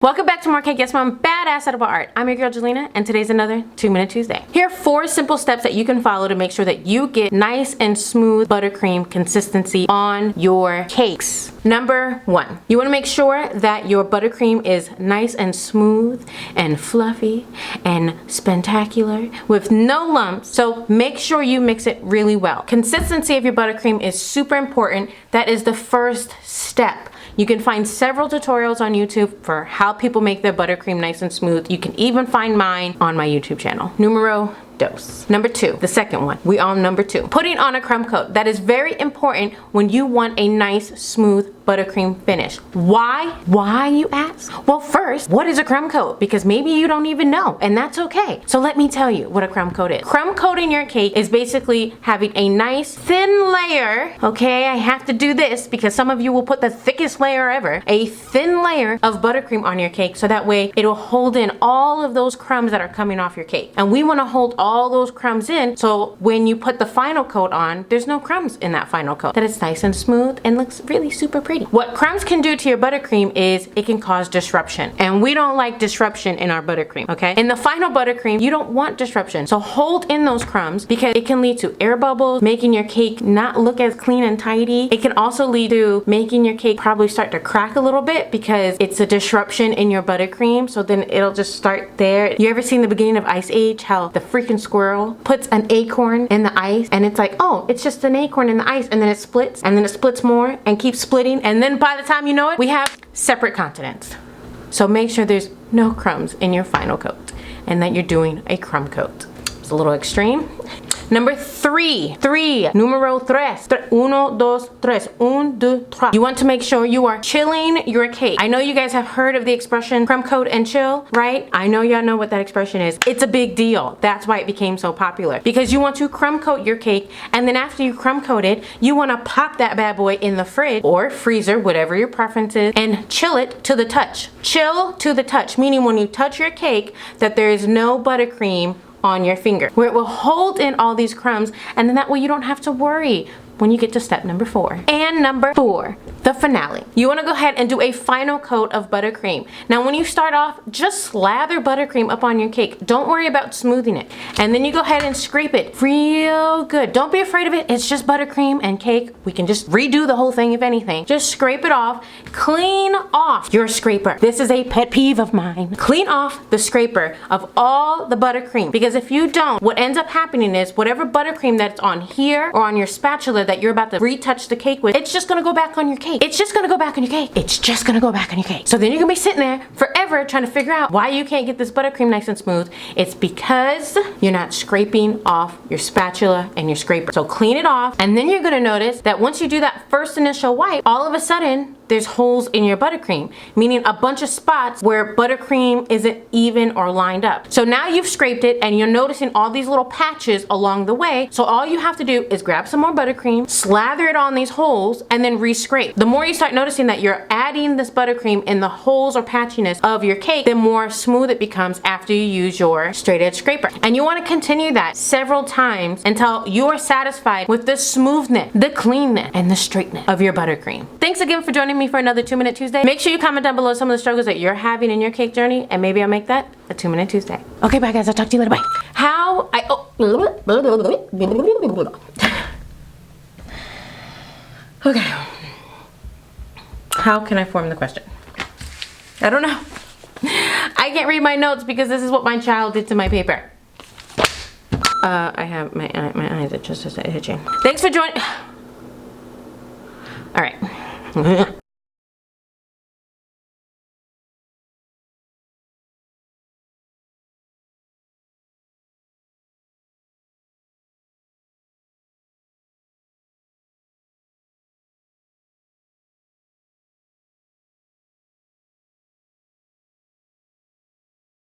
Welcome back to more Cake Yes Mom Badass Edible Art. I'm your girl Jelena, and today's another 2-Minute Tuesday. Here are 4 simple steps that you can follow to make sure that you get nice and smooth buttercream consistency on your cakes. Number 1, you want to make sure that your buttercream is nice and smooth and fluffy and spectacular with no lumps. So make sure you mix it really well. Consistency of your buttercream is super important. That is the first step. You can find several tutorials on YouTube for how people make their buttercream nice and smooth. You can even find mine on my YouTube channel. Numero dos. Number 2, the second one. We on number 2. Putting on a crumb coat. That is very important when you want a nice, smooth buttercream finish. Why? Why, you ask? Well, first, what is a crumb coat? Because maybe you don't even know, and that's okay. So let me tell you what a crumb coat is. Crumb coating your cake is basically having a nice thin layer. Okay, I have to do this because some of you will put the thickest layer ever. A thin layer of buttercream on your cake, so that way it'll hold in all of those crumbs that are coming off your cake. And we want to hold all those crumbs in, so when you put the final coat on, there's no crumbs in that final coat. That it's nice and smooth and looks really super pretty. What crumbs can do to your buttercream is it can cause disruption, and we don't like disruption in our buttercream. Okay, in the final buttercream you don't want disruption, so hold in those crumbs because it can lead to air bubbles, making your cake not look as clean and tidy. It can also lead to making your cake probably start to crack a little bit because it's a disruption in your buttercream. So then it'll just start there. You ever seen the beginning of Ice Age, how the freaking squirrel puts an acorn in the ice and it's like, oh, it's just an acorn in the ice, and then it splits, and then it splits more and keeps splitting, and then by the time you know it, we have separate continents. So make sure there's no crumbs in your final coat and that you're doing a crumb coat. It's a little extreme. Number 3, numero tres, uno, dos, tres, un, deux, trois. You want to make sure you are chilling your cake. I know you guys have heard of the expression crumb coat and chill, right? I know y'all know what that expression is. It's a big deal. That's why it became so popular, because you want to crumb coat your cake, and then after you crumb coat it, you want to pop that bad boy in the fridge or freezer, whatever your preference is, and chill it to the touch. Chill to the touch, meaning when you touch your cake that there is no buttercream on your finger, where it will hold in all these crumbs, and then that way you don't have to worry when you get to step number 4. And number 4, the finale. You want to go ahead and do a final coat of buttercream. Now when you start off, just slather buttercream up on your cake. Don't worry about smoothing it. And then you go ahead and scrape it real good. Don't be afraid of it. It's just buttercream and cake. We can just redo the whole thing if anything. Just scrape it off. Clean off your scraper. This is a pet peeve of mine. Clean off the scraper of all the buttercream, because if you don't, what ends up happening is whatever buttercream that's on here or on your spatula that you're about to retouch the cake with, it's just gonna go back on your cake. It's just gonna go back on your cake. It's just gonna go back on your cake. So then you're gonna be sitting there forever trying to figure out why you can't get this buttercream nice and smooth. It's because you're not scraping off your spatula and your scraper. So clean it off, and then you're gonna notice that once you do that first initial wipe, all of a sudden there's holes in your buttercream, meaning a bunch of spots where buttercream isn't even or lined up. So now you've scraped it and you're noticing all these little patches along the way. So all you have to do is grab some more buttercream, slather it on these holes, and then re-scrape. The more you start noticing that you're adding this buttercream in the holes or patchiness of your cake, the more smooth it becomes after you use your straight edge scraper. And you want to continue that several times until you are satisfied with the smoothness, the cleanness, and the straightness of your buttercream. Thanks again for joining me for another 2-Minute Tuesday. Make sure you comment down below some of the struggles that you're having in your cake journey, and maybe I'll make that a 2-Minute Tuesday. Okay, bye guys. I'll talk to you later. Bye. Okay. How can I form the question? I don't know. I can't read my notes because this is what my child did to my paper. I have my eyes are just itching. Thanks for joining. All right.